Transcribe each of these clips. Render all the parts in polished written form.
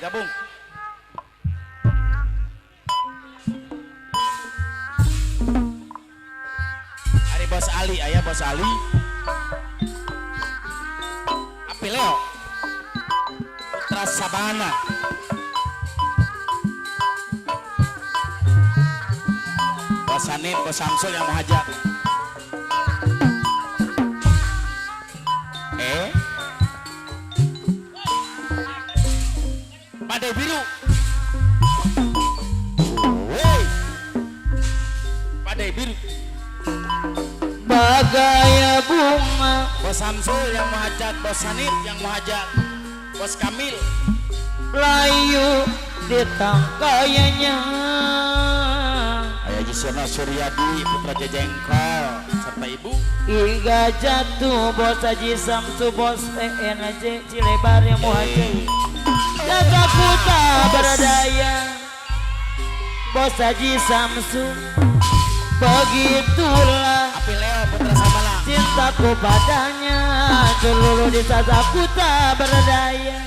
Gabung. Hari Bos Ali, ayah Bos Ali. Apileo. Putra Sabana. Bos Hanif, Bos Samsul yang menghajat. Badai biru. Wey. Badai biru. Bagai bunga. Bos Samsul yang menghajat, Bos Hanif yang menghajat, Bos Kamil. Layu di tangkayanya. Ayah Jisono Suryadi Putra Jajengkol serta ibu. Hingga jatuh Bos Haji Samsu, Bos PNJ Cilebar yang muhajir. Jaga kuta berdaya Bos Haji Samsu. Begitulah Apileo Putra Sabana. cintaku padanya, seluruh di sasaku tak berdaya.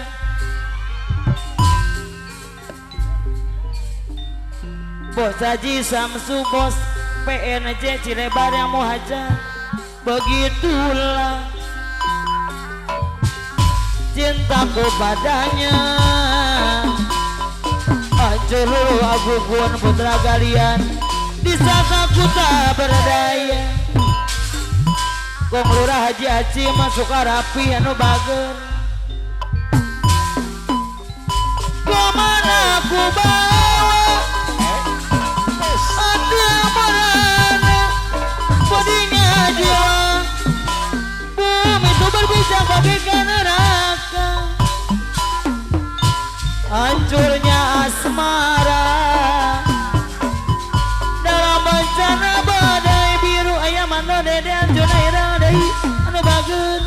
Bos Haji Samsu, Bos PNJ Cilebar yang muhajir. Begitulah cintaku padanya, seluruh agugun putra kalian di sasaku tak berdaya. Kong Lurah Haji Haji masuk rapi anu bager. Kemana ku bawa ada marana bodinya jiwa. Bumi itu berbicara bagaikan neraka, hancurnya asmara dalam bencana badai biru. Ayah mano dede anjona ira deui anu bageun.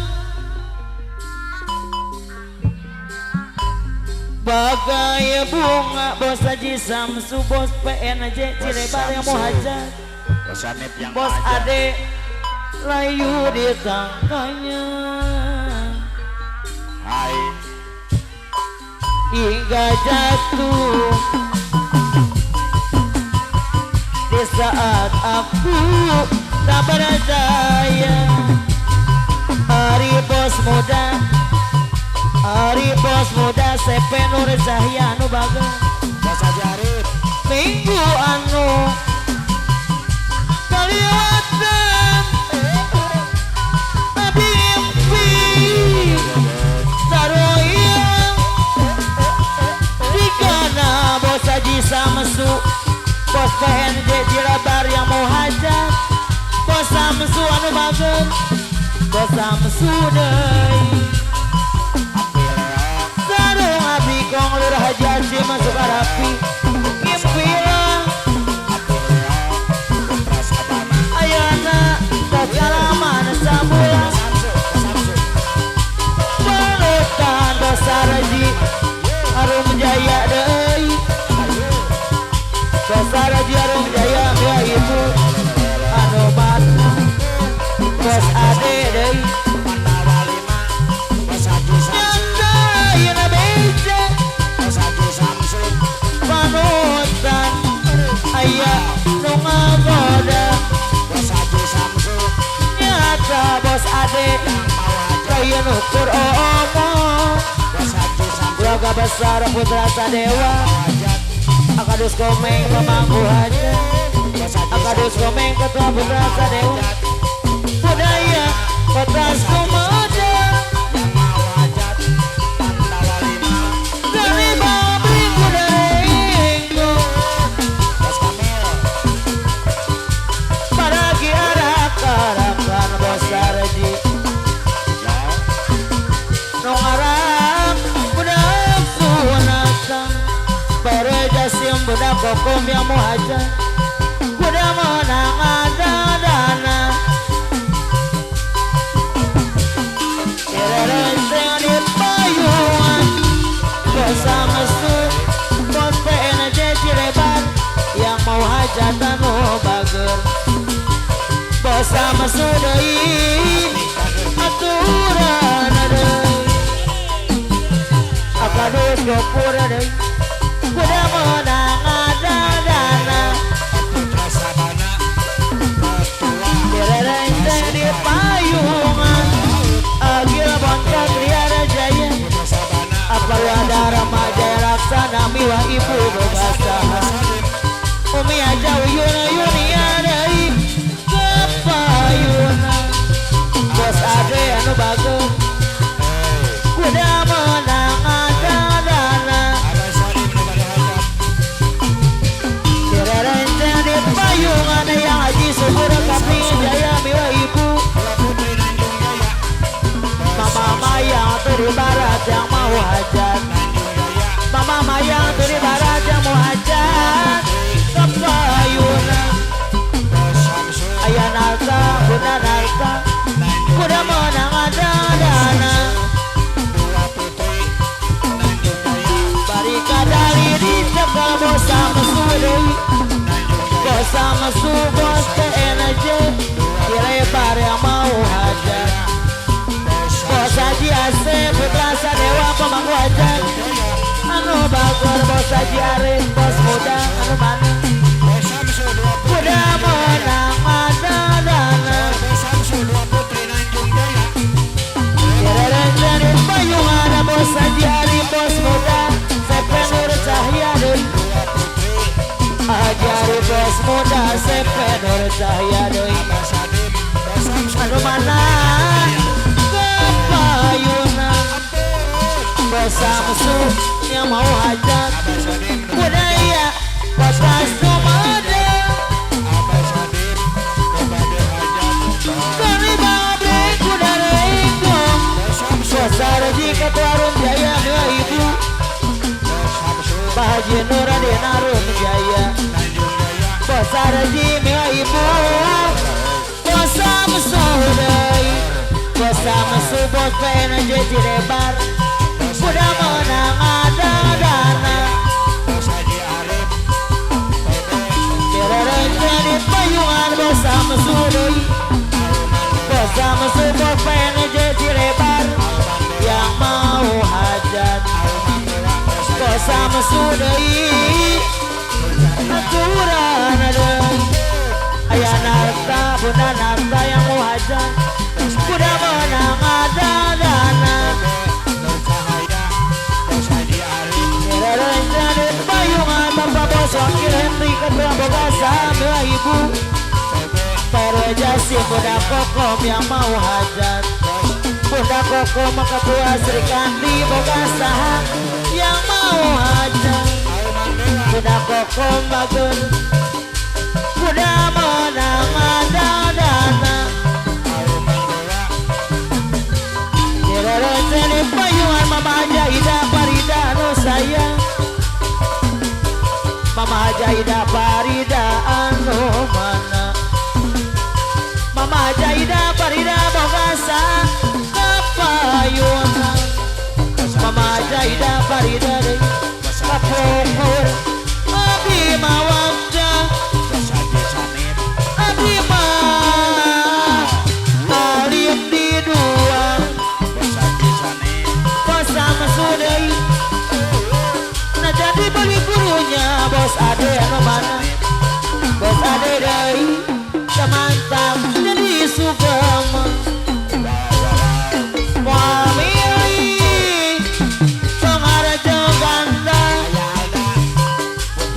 Bagai bunga Bos Haji Samsu, Bos PNJ Cilebar yang muhajir. Bos Hanif yang Bos menghajat. Ade layu di tangkanya. Hai. Hingga jatuh di saat aku tak berdaya. Hari Bos muda, hari Bos muda CP Nur Zahya anu bagus. Bos Haji Arif. Minggu anu kaliwatan mimpi saroya dikana Bos Haji Samsu, Bos PNJ Cilebar yang muhajir. Bos Samsu anu bager, Bos Samsu deui. Sarung abdi Kong Lurah Haji Haji masuk rapi. Ngimpilah Putra Sabana. ayana tak salaman samula. Balutan Bos Raji Harum Jaya deui. Bos Raji Harum Jaya ya ibu anu batu. Bos Ade deui. Pandawa 5. Bos Haji Samsul. Nyanda ayeuna beja Bos Haji Samsul. panutan aya nu ngagoda. Bos Haji Samsul. Nyata Bos Ade kayen ukur omong. Bos Haji Samsul. Keluarga besar Putra Sadewa Menghajat. Akadus Komeng pemangku haja. Bos Haji Akadus Komeng Ketua Putra Sadewa budaya Kota Sumeda. yang mau hajat. Pandawa 5. Dari babringku dari ingku Bos Kamil. para kiarak-arakan Bos Sarji Ya. nongarang budak sunatan perejasim budak kokom yang muhajir. Budak menang ada dana kirerenteng di payungan. Bos Samsu, Bos PNJ Cilebar yang mau hajatan bager. Bos Samsu deui aturan deui. kadus gopur deui kuda menang ada dana Putra Sabana Ketua direnceng di payungan agil bangkat liar jaya Putra Sabana apal ada remaja laksana miwa ibu begasahan umi aja uyuna yunia deui kepayuna bos ade anu bagus kuda menang ada dana Abah Salim nu bade hajat direnceng di payungan yang haji subur kami jaya miwa ibu Bola Putri Nanjung Jaya mama mayang tuh di barat yang mau hajat Nanjung Jaya mama mayang tuh di barat yang mau hajat kepayuna Bos Samsul ayah narta bunda narta Nanjung kuda menang ada dana Dua Putri Nanjung Jaya barika dari dicekal bos sama sudei Nanjung Jaya bos sama su bos TNJ dilebar yang mau hajat Bos bos haji asep putra sadewa pemangku hajat anu bagor bos haji arif bos muda anu mana Bos Samsul Dua Putri kuda menang ada dana Bos Samsul Dua Putri Nanjung Jaya direnceng di payungan bos haji arif bos muda sepenur cahya deui Dua Putri haji arif bos muda sepenur cahya deui Abah Salim Bos Samsul anu mana kepayuna bos samsu yang mau hajat Abah Salim budaya bos kastumada Abah Salim nu bade hajat kali babre kuda reingkong Bos Samsul bos sarji ketua rum jaya miwa ibu Bos Samsul Pak Haji Nuradin Arun Jaya Nanjung Jaya bos sarji miwa ibu bos samsu deui bos samsu bos PNJ Cilebar kuda menang ada dana Bos Haji Arif direnceng di payungan bos samsu deui bos samsu bos PNJ Cilebar yang mau hajat bos samsu deui aturan deui ayah narta bunda narta yang mau hajat kuda menang ada dana Nur Cahaya Bos Haji Arif direnceng di payungan bapak bos wakil Henry ketua bogasa miwa ibu Perejasi bunda kokom yang mau hajat bunda kokom ketua Sri Kandi bogasa yang mau hajat bunda kokom bagun kuda menang ada dana direnceng di payungan mama aja ida parida anu sayang mama aja ida parida anu mana mama aja ida parida bogasa kepayungan mama aja ida parida deui kapungkur abdi mawakja Bos Haji Sanim abdi mah alim di dua Bos Haji Sanim bos sama sudei nah jadi beli gurunya bos ade anu mana bos ade deui semantap jadi sugama moal milih pengarjo ganteng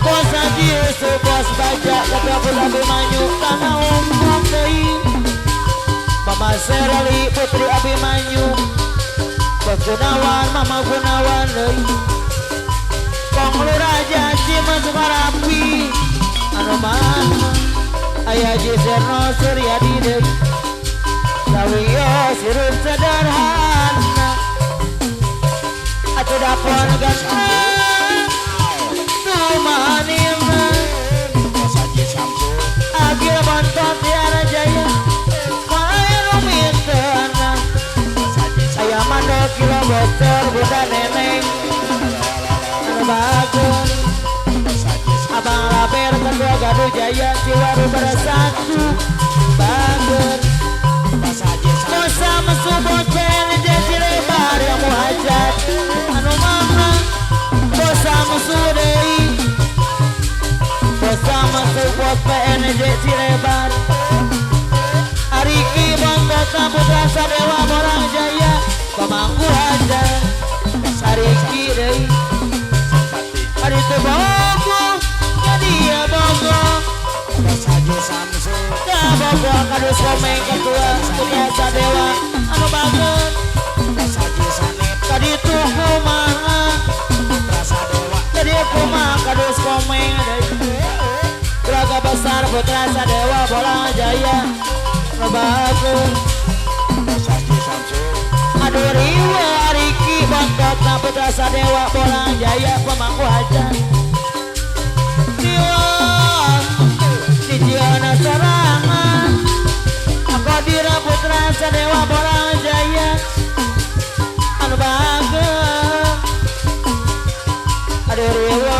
bos haji Yusuf bos baja ketua Putra Abimanyu kana umum deui mama Serali putri Abimanyu bos Gunawan mama Gunawan deui kong lurah janji masuk rapi anu mana ayah Jiserno Suryadi deui sawiyo sirun sederhana atuh dapon ganteng tumanina Bos Haji Samsul agil bontot tiara jaya main rumitana Bos Haji ayah mandok kilo bocor buta neneng anu bagus Bos Haji abang laber ketua Gaduh Jaya Ciwaru bersatu bagus Bos Haji Musa mesubot PNJ Cilebar yang mau hajat anu mamang musuh deui bersama support PNJ Cilebar Ariki Bangkota Putra Sadewa Borang Jaya pemangku hajar Ariki deui Ari teu bogo dia bogo Saji Samsu da bogo kadus komeng ketua Putra Sadewa anu bageun Saji Sanip tadi tuh kumaha Rasa Dewa tadi kumaha kadus komeng deui Keluarga besar Putra Sadewa Bolang Jaya Lebakeun Saji Samsu aduh riwa Ariki Bangkota Putra Sadewa Bolang Jaya pemangku hajar riwa Dijiana sorangan Akodira Putra Sadewa Bolang Jaya anu bageun aduh riwa